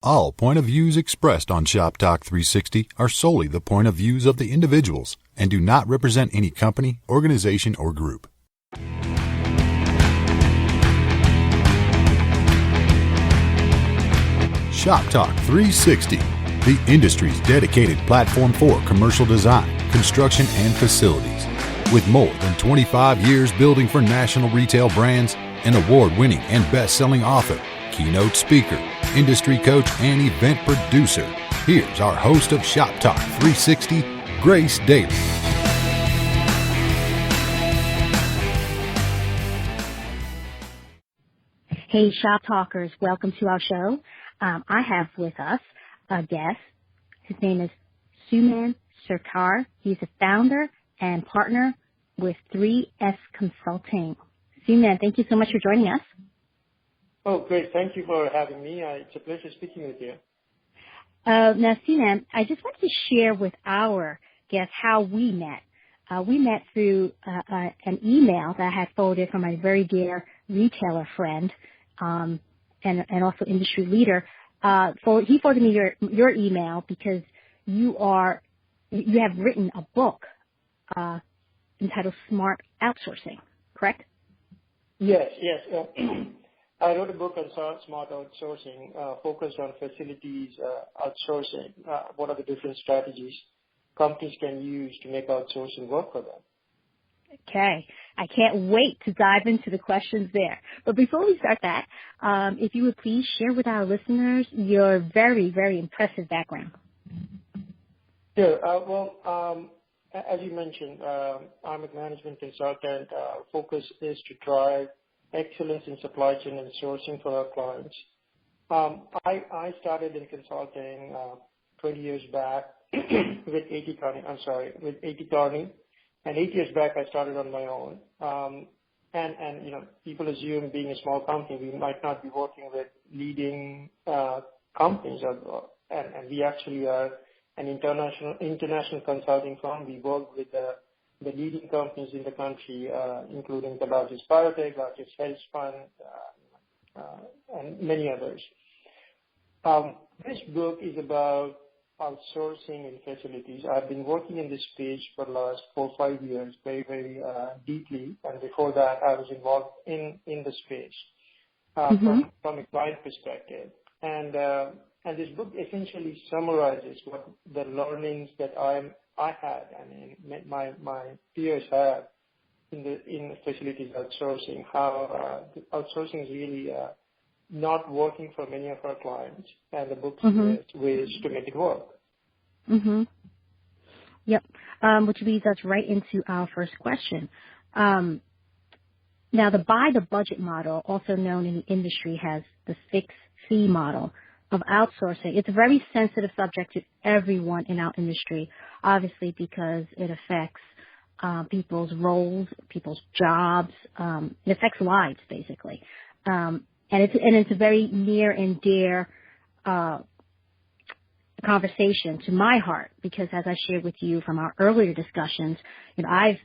All point of views expressed on Shop Talk 360 are solely the point of views of the individuals and do not represent any company, organization, or group. Shop Talk 360, the industry's dedicated platform for commercial design, construction, and facilities. With more than 25 years building for national retail brands, an award-winning and best-selling author, keynote speaker, industry coach, and event producer, here's our host of Shop Talk 360, Grace Daly. Hey, Shop Talkers, welcome to our show. I have with us a guest. His name is Suman Sarkar. He's a founder and partner with 3S Consulting. Suman, thank you so much for joining us. Oh, great. Thank you for having me. It's a pleasure speaking with you. Now, Suman, I just wanted to share with our guests how we met. We met through an email that I had forwarded from my very dear retailer friend and also industry leader. He forwarded me your email because you have written a book entitled Smart Outsourcing, correct? Yes. I wrote a book on smart outsourcing, focused on facilities outsourcing. What are the different strategies companies can use to make outsourcing work for them? Okay. I can't wait to dive into the questions there. But before we start that, if you would please share with our listeners your very, very impressive background. Sure. As you mentioned, I'm a management consultant. Focus is to drive excellence in supply chain and sourcing for our clients. I started in consulting 20 years back with AT Kearney, and 8 years back I started on my own. And people assume being a small company we might not be working with leading companies, and we actually are an international consulting firm. We work with the leading companies in the country, including the largest biotech, largest health fund, and many others. This book is about outsourcing in facilities. I've been working in this space for the last 4 or 5 years, very, very deeply. And before that, I was involved in the space from a client perspective. And this book essentially summarizes what the learnings that I had and my peers had in facilities outsourcing, how outsourcing is really not working for many of our clients, and the book suggests ways to make it work. Yep, which leads us right into our first question. Now, the buy-the-budget model, also known in the industry as the fixed-fee model of outsourcing, it's a very sensitive subject to everyone in our industry, obviously because it affects people's roles, people's jobs. It affects lives, basically. And it's a very near and dear conversation to my heart because, as I shared with you from our earlier discussions, I've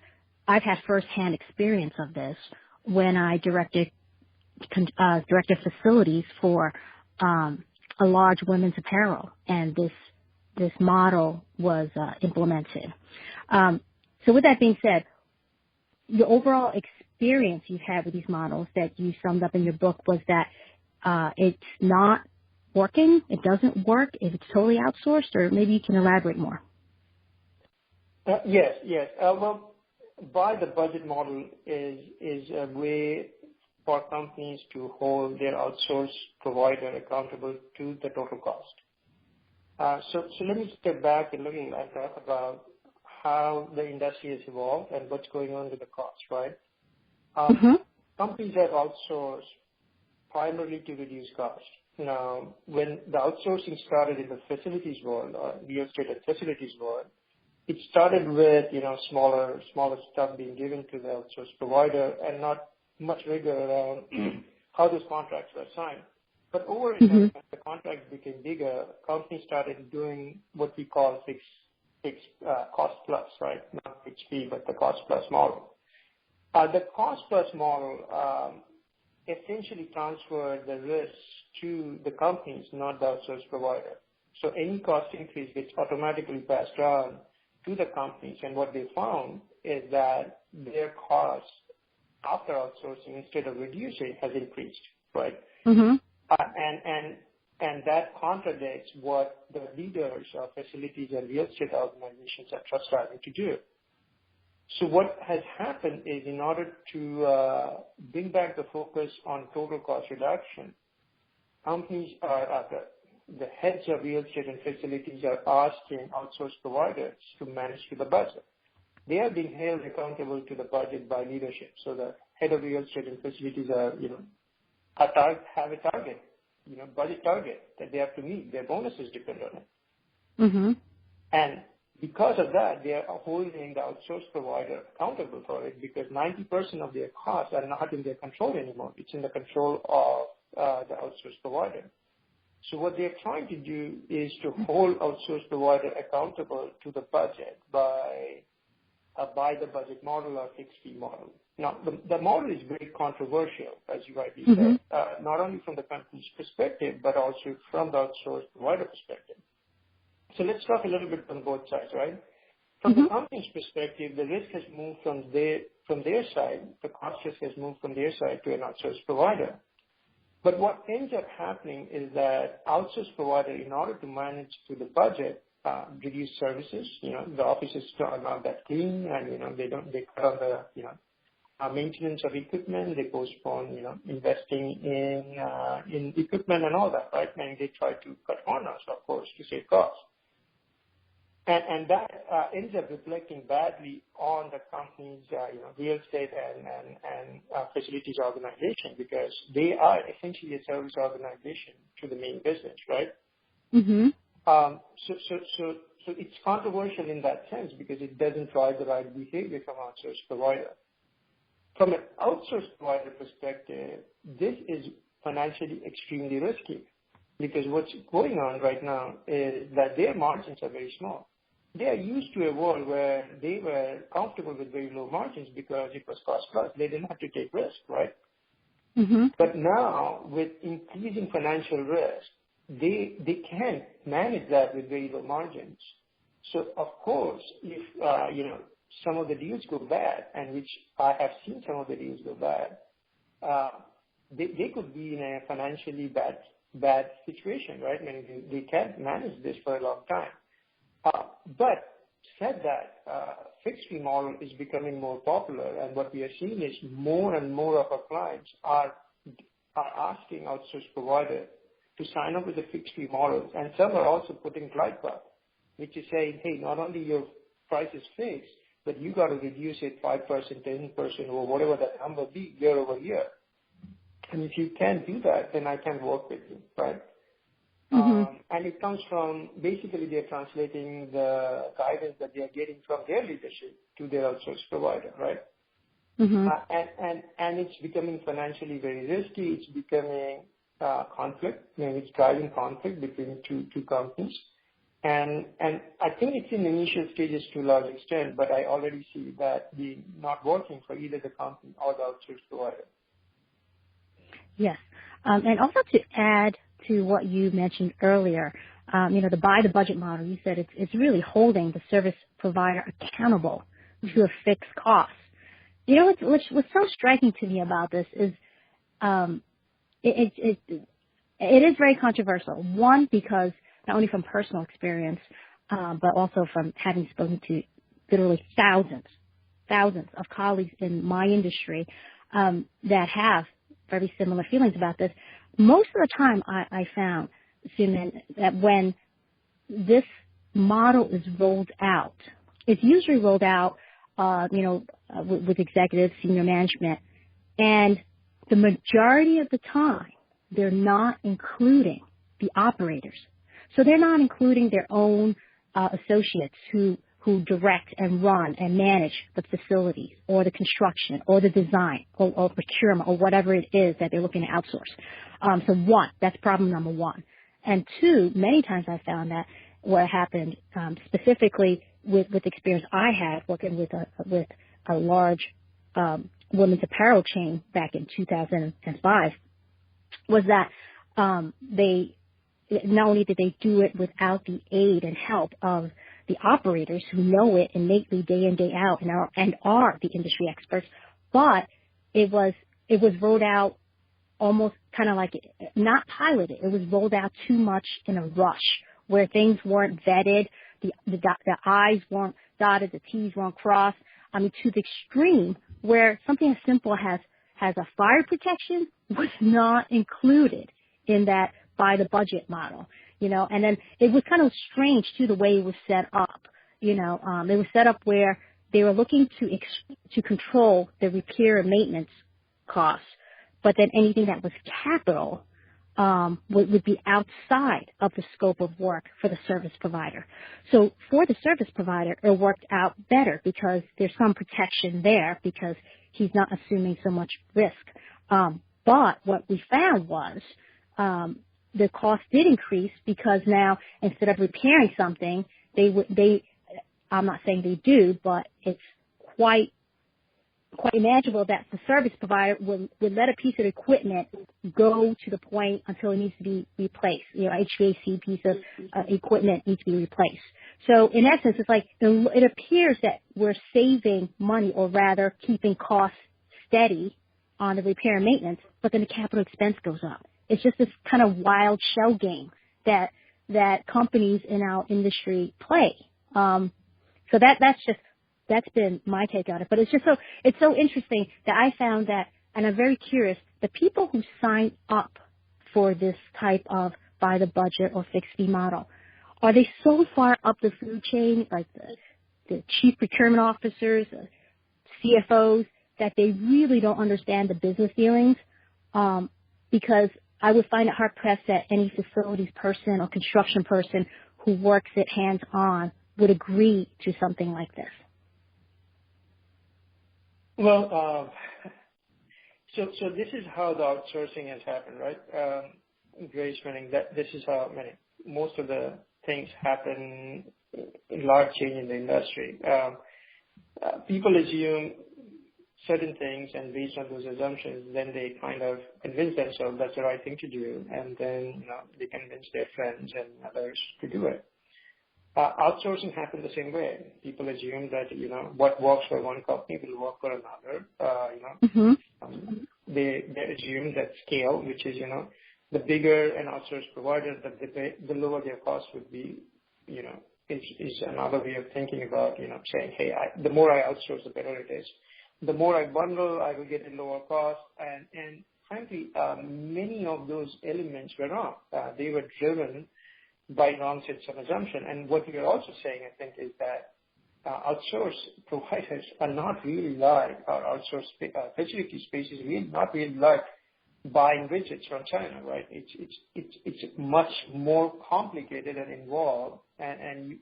had firsthand experience of this when I directed facilities for a large women's apparel, and this model was implemented. So with that being said, the overall experience you've had with these models that you summed up in your book was that it's not working, it doesn't work, if it's totally outsourced, or maybe you can elaborate more. Yes. Buy the budget model is a way for companies to hold their outsourced provider accountable to the total cost. So let me step back and talk about how the industry has evolved and what's going on with the cost, right? Companies have outsourced primarily to reduce cost. Now, when the outsourcing started in the facilities world, or real estate and facilities world, it started with, smaller stuff being given to the outsourced provider and not much rigor around how those contracts were signed. But over time, as the contracts became bigger, companies started doing what we call fixed cost plus, right? Not fixed fee, but the cost plus model. The cost plus model essentially transferred the risk to the companies, not the outsource provider. So any cost increase gets automatically passed on to the companies. And what they found is that their costs after outsourcing, instead of reducing, has increased, right? Mm-hmm. And that contradicts what the leaders of facilities and real estate organizations are striving to do. So what has happened is, in order to bring back the focus on total cost reduction, companies are the heads of real estate and facilities are asking outsource providers to manage to the budget. They are being held accountable to the budget by leadership. So the head of real estate and facilities have a target, budget target that they have to meet. Their bonuses depend on it. Mm-hmm. And because of that, they are holding the outsource provider accountable for it, because 90% of their costs are not in their control anymore. It's in the control of the outsource provider. So what they're trying to do is to hold outsource provider accountable to the budget by the budget model or fixed fee model. Now, the model is very controversial, as you rightly said, not only from the company's perspective, but also from the outsource provider perspective. So let's talk a little bit on both sides, right? From the company's perspective, the risk has moved from their side, the cost risk has moved from their side to an outsource provider. But what ends up happening is that outsource provider, in order to manage to the budget, reduce services. The offices are not that clean, and they cut on the maintenance of equipment. They postpone investing in equipment and all that, right? And they try to cut corners, of course, to save costs. And that ends up reflecting badly on the company's real estate and facilities organization, because they are essentially a service organization to the main business, right? Mm-hmm. So it's controversial in that sense, because it doesn't drive the right behavior from outsource provider. From an outsource provider perspective, this is financially extremely risky, because what's going on right now is that their margins are very small. They are used to a world where they were comfortable with very low margins because it was cost plus. They didn't have to take risk, right? Mm-hmm. But now, with increasing financial risk, they can't manage that with very low margins. So, of course, if some of the deals go bad, and which I have seen some of the deals go bad, they could be in a financially bad situation, right? I mean, they can't manage this for a long time. But said that, fixed fee model is becoming more popular, and what we are seeing is more and more of our clients are asking outsource providers to sign up with the fixed fee models, and some are also putting glide path, which is saying, hey, not only your price is fixed, but you got to reduce it 5%, 10%, or whatever that number be year over year. And if you can't do that, then I can't work with you, right? Mm-hmm. And it comes from, basically, they're translating the guidance that they are getting from their leadership to their outsource provider, right? Mm-hmm. And it's becoming financially very risky. It's becoming conflict. It's driving conflict between two companies. And I think it's in initial stages to a large extent, but I already see that being not working for either the company or the outsource provider. Yes. And also to add to what you mentioned earlier, the buy the budget model, you said it's really holding the service provider accountable to a fixed cost. What's so striking to me about this is it is very controversial. One, because not only from personal experience, but also from having spoken to literally thousands of colleagues in my industry that have very similar feelings about this. Most of the time I found, Suman, that when this model is rolled out, it's usually rolled out, with executives, senior management, and the majority of the time, they're not including the operators. So they're not including their own associates who direct and run and manage the facilities or the construction or the design or procurement or whatever it is that they're looking to outsource. So one, that's problem number one. And two, many times I found that what happened specifically with experience I had working with a large women's apparel chain back in 2005 was that They not only did they do it without the aid and help of the operators who know it innately day in, day out and are the industry experts, but it was rolled out almost kind of like not piloted. It was rolled out too much in a rush where things weren't vetted, the I's weren't dotted, the T's weren't crossed. I mean, to the extreme where something as simple as a fire protection was not included in that by the budget model, and then it was kind of strange too the way it was set up, it was set up where they were looking to control the repair and maintenance costs, but then anything that was capital would be outside of the scope of work for the service provider. So for the service provider, it worked out better because there's some protection there because he's not assuming so much risk. But what we found was the cost did increase because now instead of repairing something, I'm not saying they do, but it's quite imaginable that the service provider would let a piece of equipment go to the point until it needs to be replaced. HVAC piece of equipment needs to be replaced. So in essence, it's like it appears that we're saving money or rather keeping costs steady on the repair and maintenance, but then the capital expense goes up. It's just this kind of wild shell game that companies in our industry play. So that's been my take on it. But it's so interesting that I found that, and I'm very curious, the people who sign up for this type of by the budget or fixed fee model, are they so far up the food chain, like the chief procurement officers, CFOs, that they really don't understand the business dealings? Because I would find it hard pressed that any facilities person or construction person who works it hands on would agree to something like this. Well, so this is how the outsourcing has happened, right? Grace, meaning that this is how most of the things happen in large change in the industry. People assume certain things, and based on those assumptions, then they kind of convince themselves that's the right thing to do, and then they convince their friends and others to do it. Outsourcing happened the same way. People assume that what works for one company will work for another. They assume that scale, which is the bigger an outsource provider, the lower their cost would be. Is another way of thinking about saying, hey, the more I outsource, the better it is. The more I bundle, I will get a lower cost. And frankly, many of those elements were wrong. They were driven by wrong sets of assumption. And what we are also saying, I think, is that outsource providers are not really like our outsource facility space is really not really like buying widgets from China, right? It's much more complicated and involved, and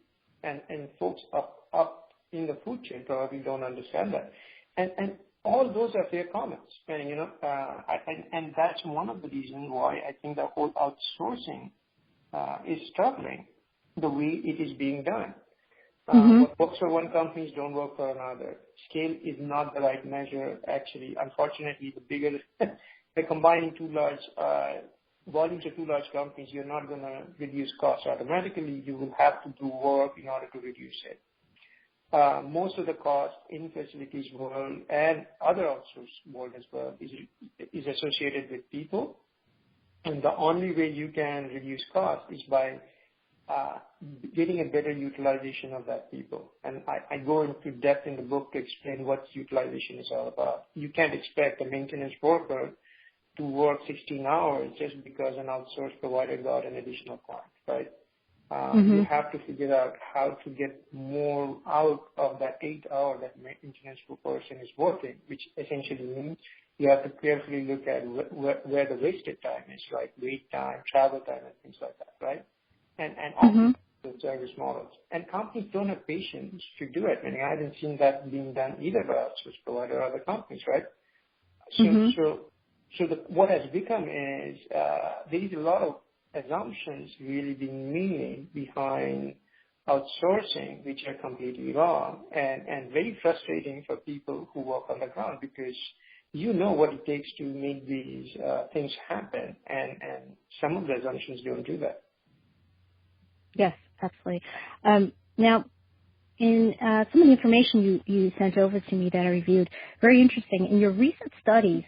folks up in the food chain probably don't understand that. And all those are fair comments, and that's one of the reasons why I think the whole outsourcing is struggling the way it is being done. What works for one company don't work for another. Scale is not the right measure. Actually, unfortunately, the bigger the combining two large volumes of two large companies, you're not going to reduce costs automatically. You will have to do work in order to reduce it. Most of the cost in facilities world and other outsourced world as well is associated with people. And the only way you can reduce cost is by getting a better utilization of that people. And I go into depth in the book to explain what utilization is all about. You can't expect a maintenance worker to work 16 hours just because an outsourced provider got an additional client, right? You have to figure out how to get more out of that 8 hour that maintenance person is working, which essentially means you have to carefully look at where the wasted time is, like wait time, travel time, and things like that, right? And all the service models. And companies don't have patience to do it. I mean, I haven't seen that being done either by outsource provider or other companies, right? So what has become is there is a lot of assumptions really being made behind outsourcing, which are completely wrong and very frustrating for people who work on the ground because you know what it takes to make these things happen, and some of the assumptions don't do that. Yes, absolutely. Now, in some of the information you sent over to me that I reviewed, very interesting. In your recent studies,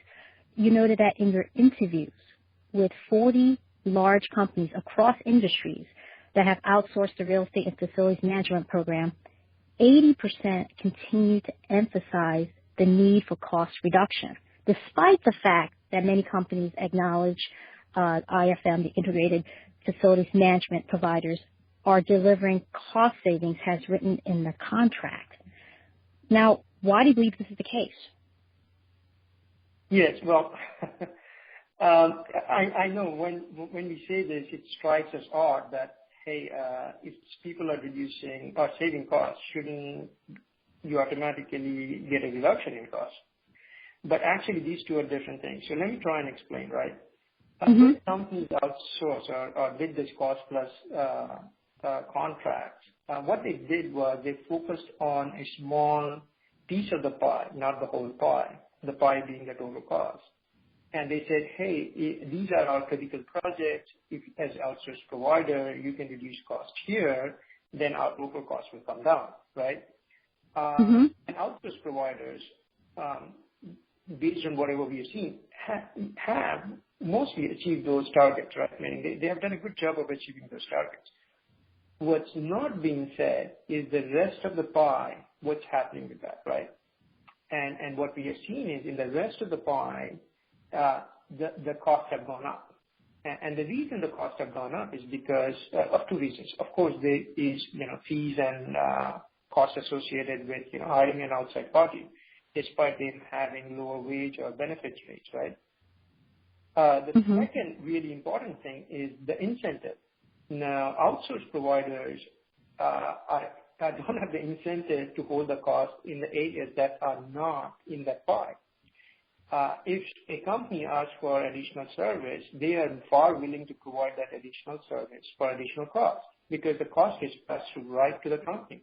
you noted that in your interviews with 40 large companies across industries that have outsourced the real estate and facilities management program, 80% continue to emphasize the need for cost reduction, despite the fact that many companies acknowledge IFM, the integrated facilities management providers, are delivering cost savings as written in the contract. Now, why do you believe this is the case? Yes, well, I know when we say this, it strikes us odd that, hey, if people are reducing or saving costs, shouldn't you automatically get a reduction in costs? But actually, these two are different things. So let me try and explain, right? When companies outsource or did this cost plus contracts, what they did was they focused on a small piece of the pie, not the whole pie, the pie being the total cost. And they said, hey, these are our critical projects. If as an outsourced provider, you can reduce costs here, then our local costs will come down, right? And outsourced providers, based on whatever we have seen, have mostly achieved those targets, right? Meaning they have done a good job of achieving those targets. What's not being said is the rest of the pie, what's happening with that, right? And what we have seen is in the rest of the pie, the costs have gone up. And the reason the costs have gone up is because of two reasons. Of course, there is, fees and costs associated with, hiring an outside party, despite them having lower wage or benefits rates, right? The second really important thing is the incentive. Now, outsourced providers don't have the incentive to hold the cost in the areas that are not in that pie. If a company asks for additional service, they are far willing to provide that additional service for additional cost because the cost is passed right to the company.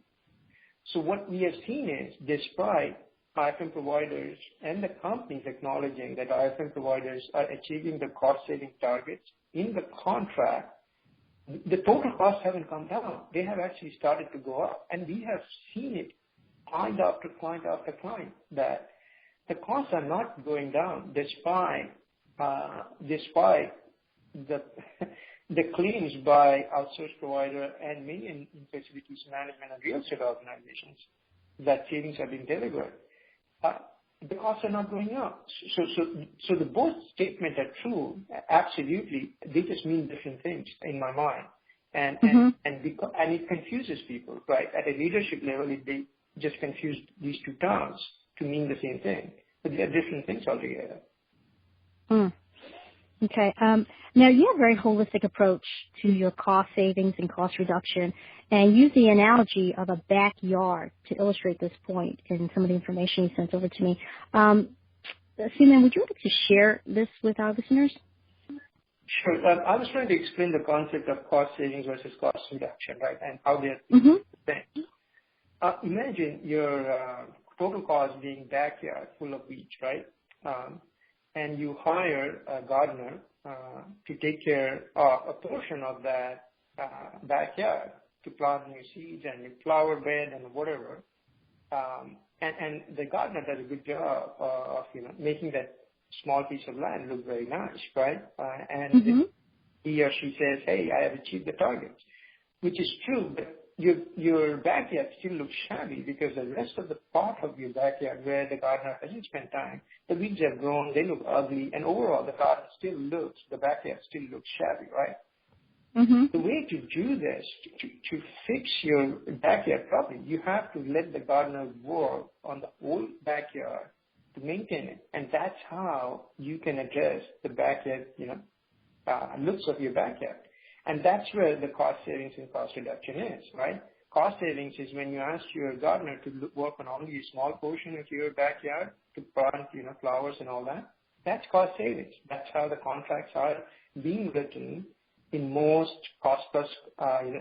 So what we have seen is, despite IFM providers and the companies acknowledging that IFM providers are achieving the cost-saving targets in the contract, the total costs haven't come down. They have actually started to go up. And we have seen it client after client after client that the costs are not going down despite the claims by outsourced provider and many in facilities management and real estate organizations that savings are being delivered. The costs are not going up. So the both statements are true, absolutely. They just mean different things in my mind. And it confuses people, right? At a leadership level, they just confuse these two terms to mean the same thing. But they are different things altogether. Okay. Now, you have a very holistic approach to your cost savings and cost reduction, and use the analogy of a backyard to illustrate this point in some of the information you sent over to me. Suman, would you like to share this with our listeners? Sure. I was trying to explain the concept of cost savings versus cost reduction, right, and how they're different things. Imagine your total cost being backyard full of weeds, right? And you hire a gardener to take care of a portion of that backyard to plant new seeds and new flower bed and whatever. And the gardener does a good job of making that small piece of land look very nice, right? And he or she says, hey, I have achieved the targets, which is true, but your backyard still looks shabby because the rest of the part of your backyard where the gardener hasn't spent time, the weeds have grown, they look ugly, and overall the backyard still looks shabby, right? The way to do this, to fix your backyard properly, you have to let the gardener work on the whole backyard to maintain it, and that's how you can address the backyard, looks of your backyard. And that's where the cost savings and cost reduction is, right? Cost savings is when you ask your gardener to work on only a small portion of your backyard to plant, flowers and all that. That's cost savings. That's how the contracts are being written in most cost plus,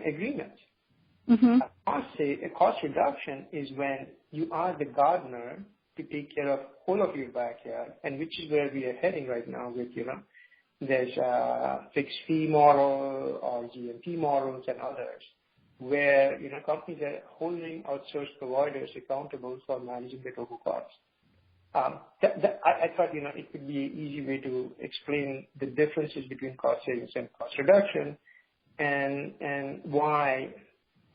agreements. A cost reduction is when you ask the gardener to take care of whole of your backyard, and which is where we are heading right now with, there's a fixed fee model or GMP models and others, where, companies are holding outsourced providers accountable for managing the total cost. I thought, it would be an easy way to explain the differences between cost savings and cost reduction, and why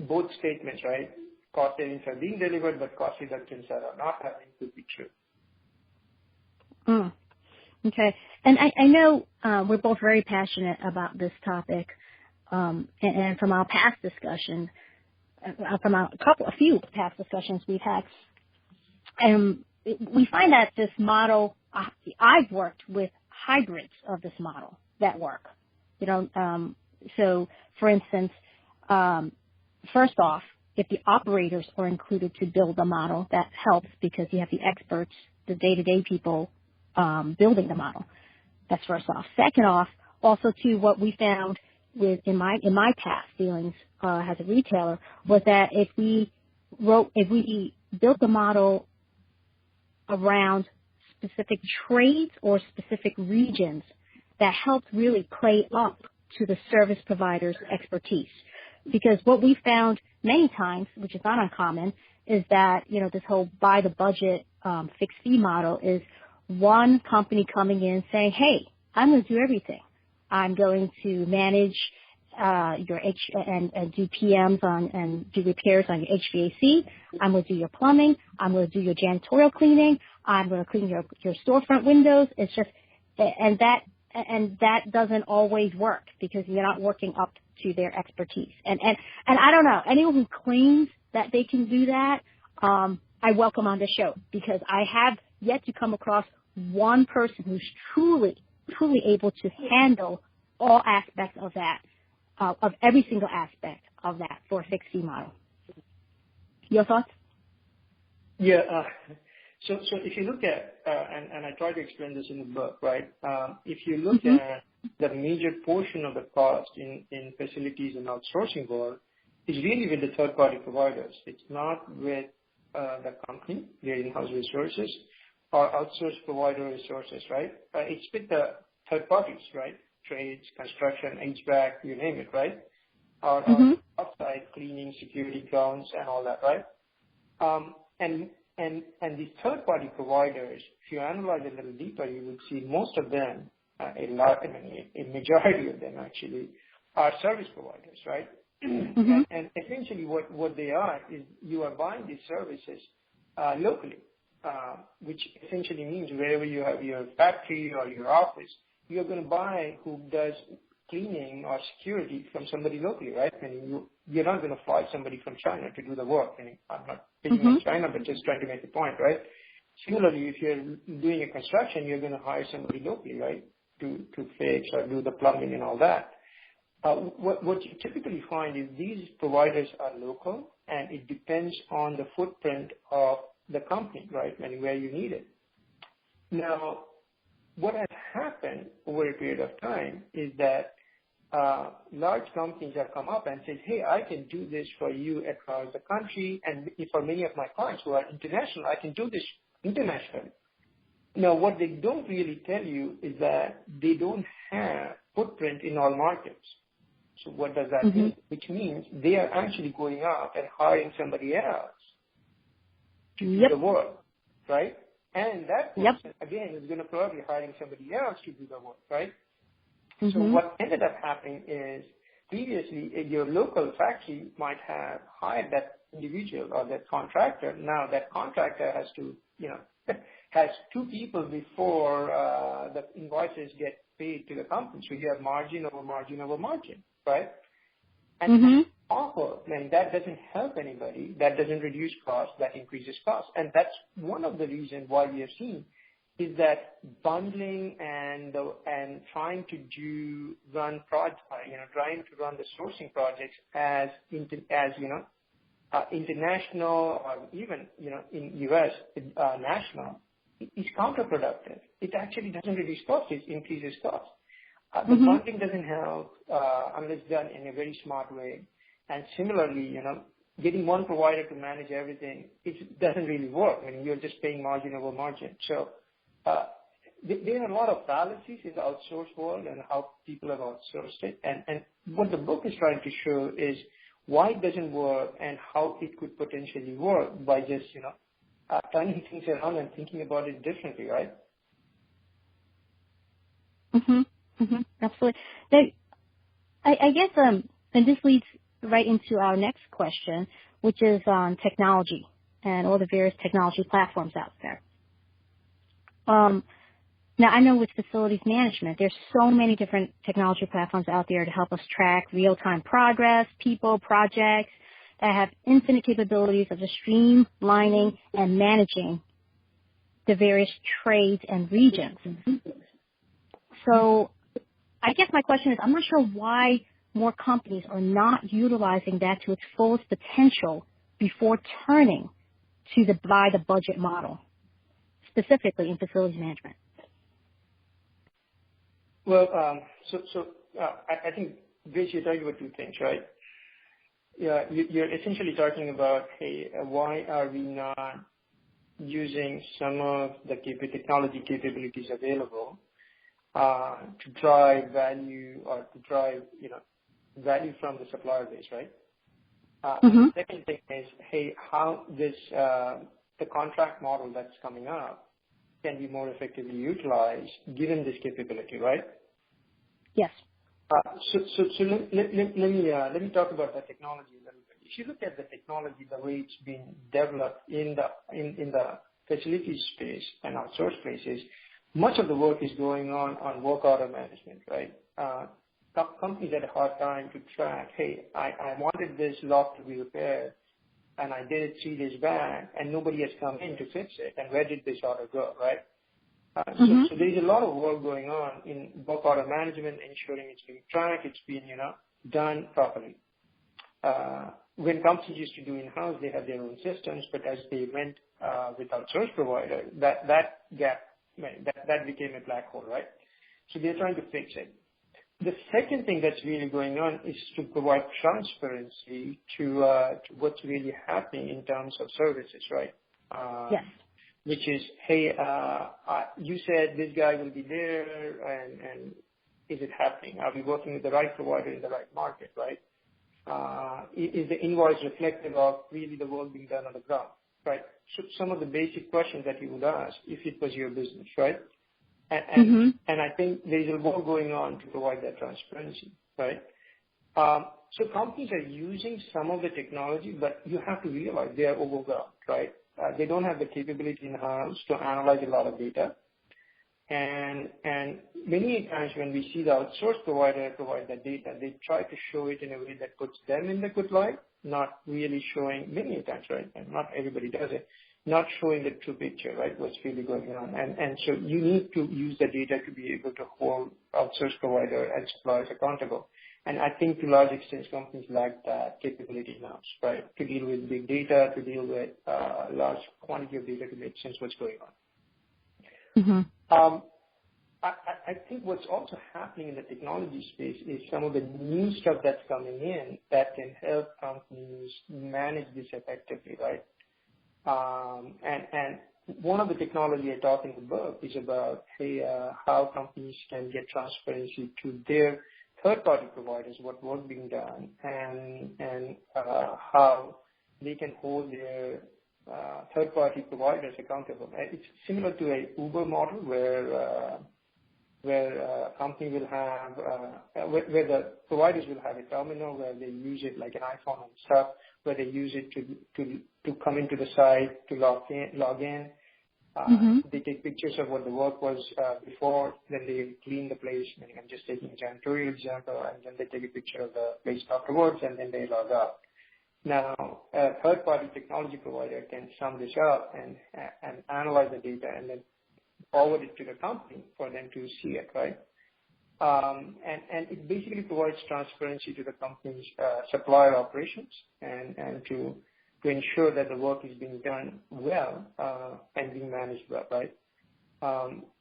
both statements, right? Cost savings are being delivered, but cost reductions are not happening could be true. Okay. And I know we're both very passionate about this topic, and from our past discussions, from a few past discussions we've had, we find that this model, I've worked with hybrids of this model that work. So, for instance, first off, if the operators are included to build the model, that helps because you have the experts, the day-to-day people building the model. That's first off. Second off, also too, what we found in my past dealings as a retailer was that if we built the model around specific trades or specific regions, that helped play up to the service provider's expertise. Because what we found many times, which is not uncommon, is that, this whole by the budget fixed fee model is one company coming in saying, hey, I'm going to do everything. I'm going to manage your and do PMs and do repairs on your HVAC. I'm going to do your plumbing. I'm going to do your janitorial cleaning. I'm going to clean your storefront windows. It's just, and that doesn't always work because you're not working up to their expertise. And I don't know, anyone who claims that they can do that, I welcome on the show, because I have yet to come across one person who's truly able to handle all aspects of that, of every single aspect of that for a fixed fee model. Your thoughts? Yeah. So if you look at, and I try to explain this in the book, right? If you look at the major portion of the cost in facilities and outsourcing world is really with the third-party providers. It's not with the company, their in-house resources, or outsourced provider resources, right? It's with the third parties, right? Trades, construction, HVAC, you name it, right? Or outside cleaning, security counts, and all that, right? And these third-party providers, if you analyze a little deeper, you will see most of them, a majority of them actually, are service providers, right? And essentially what they are is you are buying these services locally, which essentially means wherever you have your factory or your office, you're going to buy who does cleaning or security from somebody locally, right? And you're not going to fly somebody from China to do the work. And I'm not picking on China, but just trying to make a point, right? Similarly, if you're doing a construction, you're going to hire somebody locally, right, to fix or do the plumbing and all that. What you typically find is these providers are local, and it depends on the footprint of the company, right, and where you need it. Now, what has happened over a period of time is that large companies have come up and said, hey, I can do this for you across the country, and for many of my clients who are international, I can do this internationally. Now, what they don't really tell you is that they don't have footprint in all markets. So what does that mean? Which means they are actually going out and hiring somebody else to do the work, right? And that person, again, is going to probably hiring somebody else to do the work, right? So what ended up happening is previously your local factory might have hired that individual or that contractor. Now that contractor has to, has two people before the invoices get paid to the company. So you have margin over margin over margin, right? And awful. And that doesn't help anybody. That doesn't reduce cost. That increases cost. And that's one of the reasons why we have seen is that bundling and trying to run the sourcing projects as international or even in U.S. National is counterproductive. It actually doesn't reduce cost. It increases cost. The bundling doesn't help unless done in a very smart way. And similarly, getting one provider to manage everything, it doesn't really work. I mean, you're just paying margin over margin. So there are a lot of fallacies in the outsourced world and how people have outsourced it. And what the book is trying to show is why it doesn't work and how it could potentially work by just, turning things around and thinking about it differently, right? Absolutely. Now, I guess, and this leads right into our next question, which is on technology and all the various technology platforms out there. Now, I know with facilities management, there's so many different technology platforms out there to help us track real-time progress, people, projects that have infinite capabilities of just streamlining and managing the various trades and regions. So I guess my question is, I'm not sure why more companies are not utilizing that to its fullest potential before turning to the by the budget model, specifically in facilities management. Well, I think, Grace, you're talking about two things, right? Yeah, you're essentially talking about, hey, why are we not using some of the technology capabilities available to drive value or to drive, value from the supplier base, right? The second thing is, hey, how this the contract model that's coming up can be more effectively utilized given this capability, right? Yes. So let me talk about the technology a little bit. If you look at the technology, the way it's been developed in the facilities space and outsourced places, much of the work is going on work order management, right? Companies had a hard time to track, hey, I wanted this lock to be repaired, and I did it 3 days back, and nobody has come in to fix it, and where did this order go, right? So there's a lot of work going on in work order management, ensuring it's being tracked, it's being, done properly. When companies used to do in-house, they had their own systems, but as they went with outsourced provider, that gap, that became a black hole, right? So they're trying to fix it. The second thing that's really going on is to provide transparency to what's really happening in terms of services, right? Yes. Which is, hey, you said this guy will be there, and is it happening? Are we working with the right provider in the right market, right? Is the invoice reflective of really the work being done on the ground, right? So some of the basic questions that you would ask if it was your business, right? And I think there's a lot going on to provide that transparency, right? So companies are using some of the technology, but you have to realize they are overwhelmed, right? They don't have the capability in-house to analyze a lot of data. And many times when we see the outsourced provider provide that data, they try to show it in a way that puts them in the good light, not really showing many times, right? And not everybody does it. Not showing the true picture, right, what's really going on. And so you need to use the data to be able to hold outsourced provider and suppliers accountable. And I think to a large extent, companies lack that capability now, right, to deal with big data, to deal with large quantity of data to make sense what's going on. I think what's also happening in the technology space is some of the new stuff that's coming in that can help companies manage this effectively, right? And one of the technology I talk in the book is about, hey, how companies can get transparency to their third-party providers, what work being done, and how they can hold their third-party providers accountable. It's similar to a Uber model where a company will have, where the providers will have a terminal where they use it like an iPhone and stuff, where they use it to come into the site, to log in. They take pictures of what the work was before, then they clean the place. I'm just taking a janitorial example, and then they take a picture of the place afterwards, and then they log out. Now, a third-party technology provider can sum this up and analyze the data and then forward it to the company for them to see it, right? And it basically provides transparency to the company's supplier operations and to ensure that the work is being done well and being managed well, right?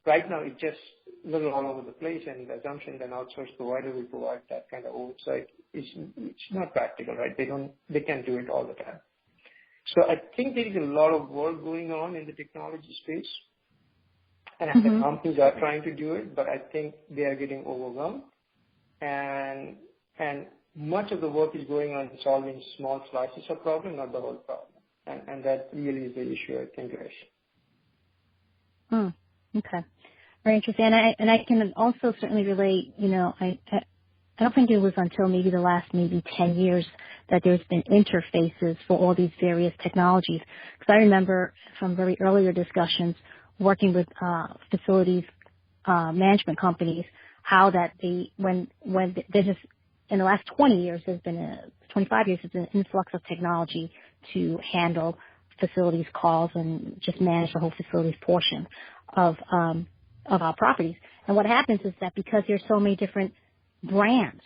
Right now, it's just a little all over the place, and the assumption that an outsourced provider will provide that kind of oversight it's not practical, right? They can't do it all the time. So I think there is a lot of work going on in the technology space, and the companies are trying to do it, but I think they are getting overwhelmed, and much of the work is going on solving small slices of problem, not the whole problem, and that really is the issue, I think, Ash. Okay. Very interesting. And I can also certainly relate, I don't think it was until maybe the last 10 years that there's been interfaces for all these various technologies. Because I remember from very earlier discussions working with facilities management companies, how that when there's just, in the last 20 years, 25 years, there's been an influx of technology to handle facilities calls and just manage the whole facilities portion of our properties. And what happens is that because there's so many different brands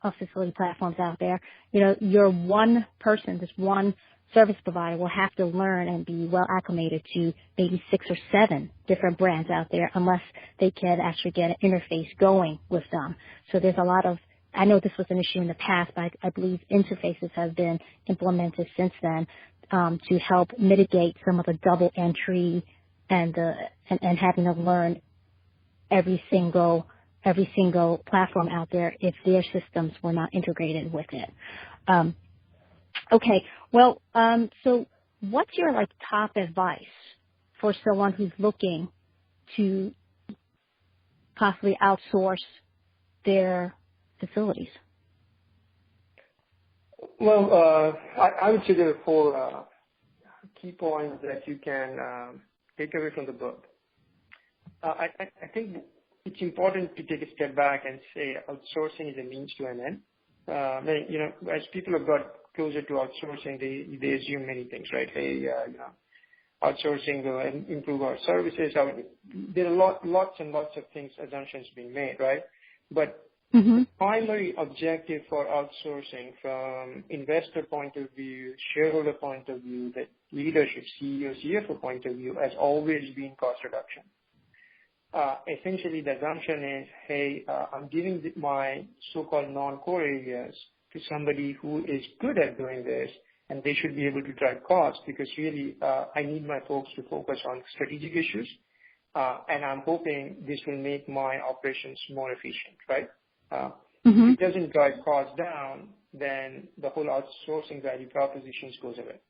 of facility platforms out there, you're one person, this one service provider will have to learn and be well acclimated to maybe 6 or 7 different brands out there unless they can actually get an interface going with them. So there's a lot of, I know this was an issue in the past, but I believe interfaces have been implemented since then to help mitigate some of the double entry and having to learn every single platform out there if their systems were not integrated with it. Okay. Well, so what's your top advice for someone who's looking to possibly outsource their facilities? Well, I would say there are 4 key points that you can take away from the book. I think it's important to take a step back and say outsourcing is a means to an end. As people have got closer to outsourcing, they assume many things, right? Hey, outsourcing will improve our services. There are lots and lots of things, assumptions being made, right? But the primary objective for outsourcing from investor point of view, shareholder point of view, the leadership, CEO, CFO point of view has always been cost reduction. Essentially, the assumption is, hey, I'm giving my so-called non-core areas to somebody who is good at doing this, and they should be able to drive costs because really I need my folks to focus on strategic issues, and I'm hoping this will make my operations more efficient, right? If it doesn't drive costs down, then the whole outsourcing value propositions goes away.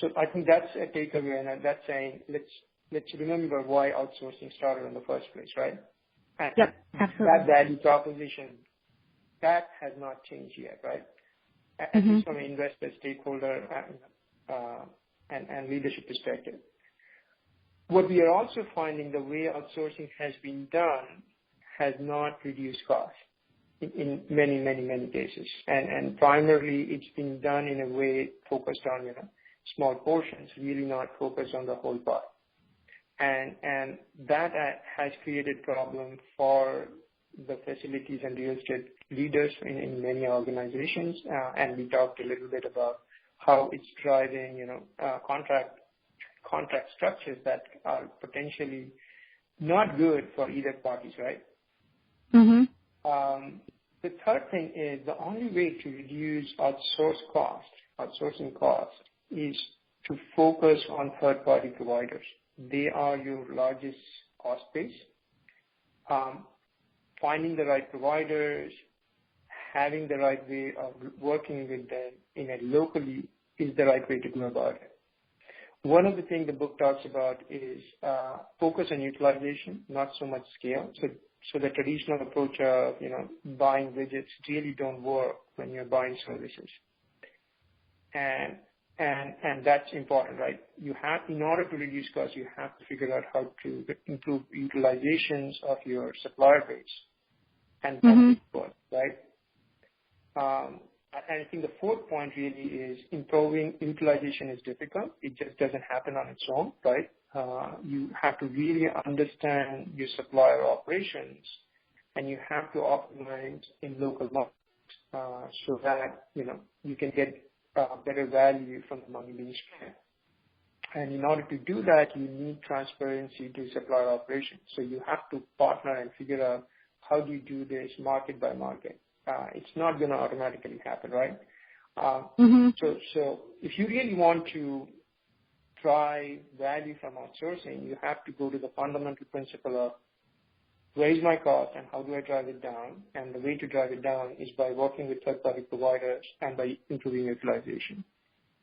So I think that's a takeaway, and that's saying let's remember why outsourcing started in the first place, right? And yep, absolutely. That value proposition, that has not changed yet, right? At least from an investor, stakeholder, and leadership perspective. What we are also finding, the way outsourcing has been done has not reduced costs in many, many, many cases. And primarily it's been done in a way focused on, small portions, really not focused on the whole part. And that has created problem for the facilities and real estate leaders in many organizations. And we talked a little bit about how it's driving, contract structures that are potentially not good for either parties, right? The third thing is the only way to reduce outsourcing cost is to focus on third-party providers. They are your largest cost base. Finding the right providers, having the right way of working with them locally is the right way to go about it. One of the things the book talks about is focus on utilization, not so much scale. So the traditional approach of, buying widgets really don't work when you're buying services. And that's important, right? In order to reduce costs, you have to figure out how to improve utilizations of your supplier base. And that's important, right? And I think the fourth point really is improving utilization is difficult. It just doesn't happen on its own, right? You have to really understand your supplier operations, and you have to optimize in local markets so that you can get better value from the money being spent. And in order to do that, you need transparency to supplier operations. So you have to partner and figure out how do you do this market by market. it's not going to automatically happen, right? Mm-hmm. So if you really want to drive value from outsourcing, you have to go to the fundamental principle of where is my cost and how do I drive it down? And the way to drive it down is by working with third-party providers and by improving utilization.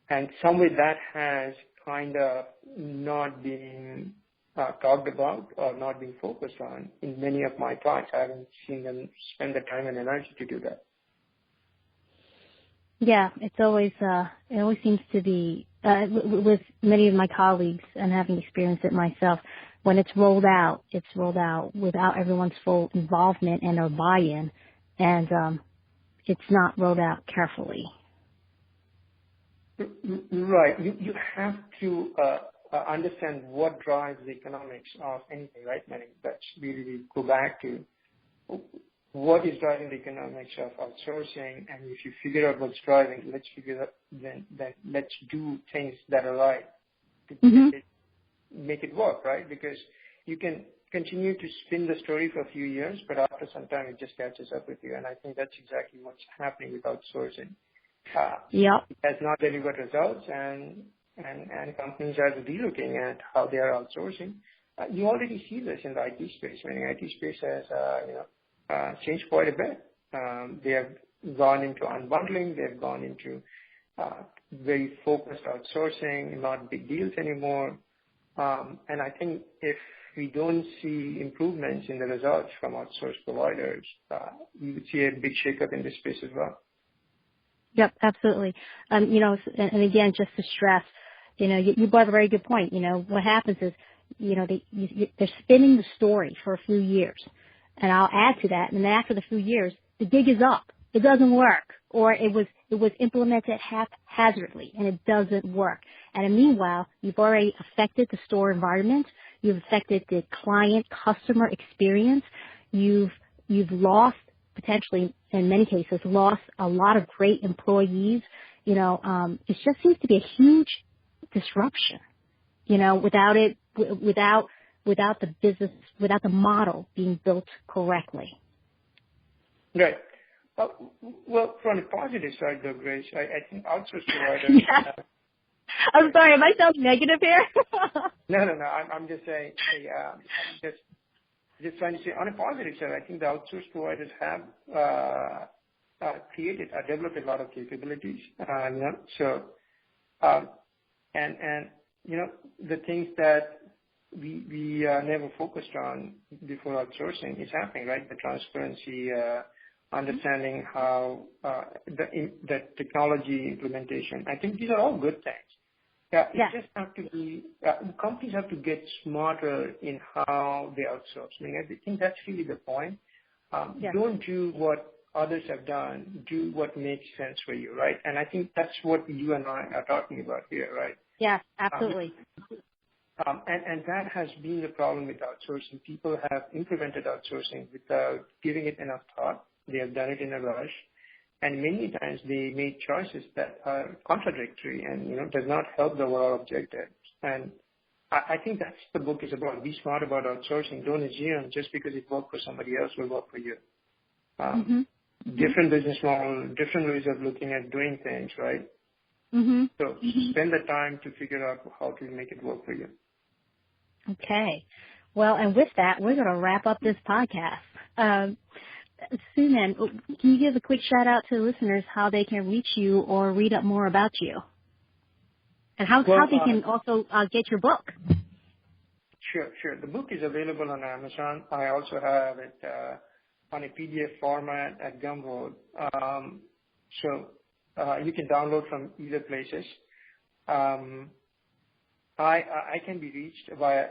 And some way that has kind of not been talked about or not been focused on in many of my clients. I haven't seen them spend the time and energy to do that. Yeah, it always seems to be, with many of my colleagues and having experienced it myself, when it's rolled out without everyone's full involvement and or buy-in, and it's not rolled out carefully. Right. You have to understand what drives the economics of anything, right? Meaning that's really go back to what is driving the economics of outsourcing, and if you figure out what's driving, then let's do things that are right to make it work, right? Because you can continue to spin the story for a few years, but after some time it just catches up with you, and I think that's exactly what's happening with outsourcing. It has not delivered results, and companies are relooking at how they are outsourcing. You already see this in the IT space. Meaning IT space has changed quite a bit. They have gone into unbundling. They have gone into very focused outsourcing, not big deals anymore. And I think if we don't see improvements in the results from outsourced providers, we would see a big shakeup in this space as well. Yep, absolutely. And again, just to stress, you brought up a very good point. What happens is, they're spinning the story for a few years. And I'll add to that. And then after the few years, the gig is up. It doesn't work. Or it was implemented haphazardly and it doesn't work. And meanwhile, you've already affected the store environment. You've affected the client customer experience. You've lost, potentially in many cases, lost a lot of great employees. It just seems to be a huge disruption, without the business, without the model being built correctly. Right. Well, from the positive side, though, Grace, I think outsourced providers. I'm sorry, am I sounding negative here? No. I'm just saying. Just trying to say, on a positive side, I think the outsourced providers have developed a lot of capabilities. The things that we never focused on before outsourcing is happening, right? The transparency, understanding how the technology implementation. I think these are all good things. It just have to be, companies have to get smarter in how they outsource. I think that's really the point. Don't do what others have done. Do what makes sense for you, right? And I think that's what you and I are talking about here, right? Yes, absolutely. And that has been the problem with outsourcing. People have implemented outsourcing without giving it enough thought. They have done it in a rush. And many times they made choices that are contradictory and, does not help the overall objective. And I think that's the book is about. Be smart about outsourcing. Don't assume just because it worked for somebody else will work for you. Different business model, different ways of looking at doing things, right? So spend the time to figure out how to make it work for you. Okay. Well, and with that, we're going to wrap up this podcast. Suman, can you give a quick shout out to the listeners how they can reach you or read up more about you? And how they can also get your book? Sure. The book is available on Amazon. I also have it on a PDF format at Gumroad. So you can download from either places. I can be reached via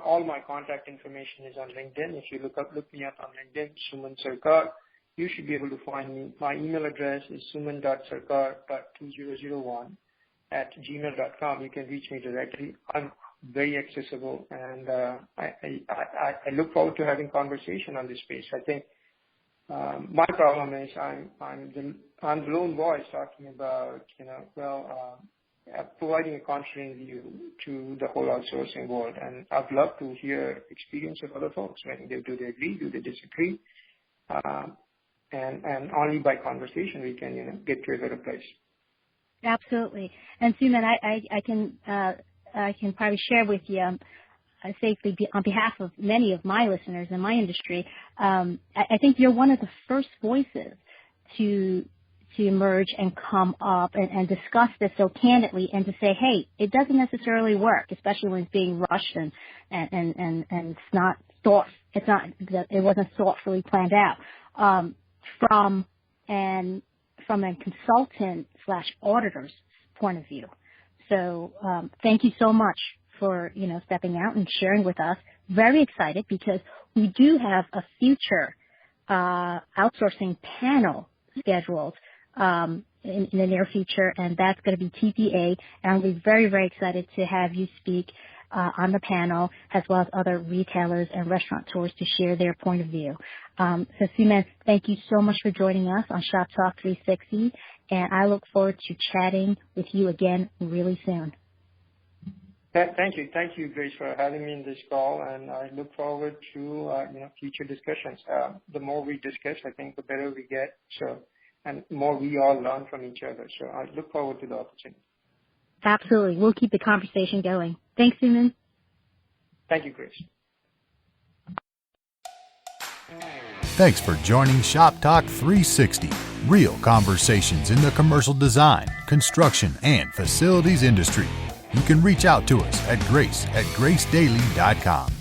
all my contact information is on LinkedIn. If you look me up on LinkedIn, Suman Sarkar, you should be able to find me. My email address is suman.sarkar.2001@gmail.com. You can reach me directly. I'm very accessible, and I look forward to having conversation on this space. I think my problem is I'm the lone voice talking about providing a confident view to the whole outsourcing world, and I'd love to hear experience of other folks. Do they agree? Do they disagree? and only by conversation we can, get to a better place. Absolutely. And Suman, I can probably share with you safely on behalf of many of my listeners in my industry. I think you're one of the first voices to emerge and come up and discuss this so candidly and to say, hey, it doesn't necessarily work, especially when it's being rushed and it's not thought, it wasn't thoughtfully planned out, from a consultant / auditor's point of view. So, thank you so much for, stepping out and sharing with us. Very excited because we do have a future, outsourcing panel scheduled in the near future, and that's going to be TPA, and I'll be very, very excited to have you speak on the panel, as well as other retailers and restaurateurs to share their point of view. So, Suman, thank you so much for joining us on Shop Talk 360, and I look forward to chatting with you again really soon. Thank you, Grace, for having me in this call, and I look forward to future discussions. The more we discuss, I think the better we get. So, and more we all learn from each other. So I look forward to the opportunity. Absolutely, we'll keep the conversation going. Thanks, Suman. Thank you, Grace. Thanks for joining Shop Talk 360. Real conversations in the commercial design, construction, and facilities industry. You can reach out to us at grace@gracedaily.com.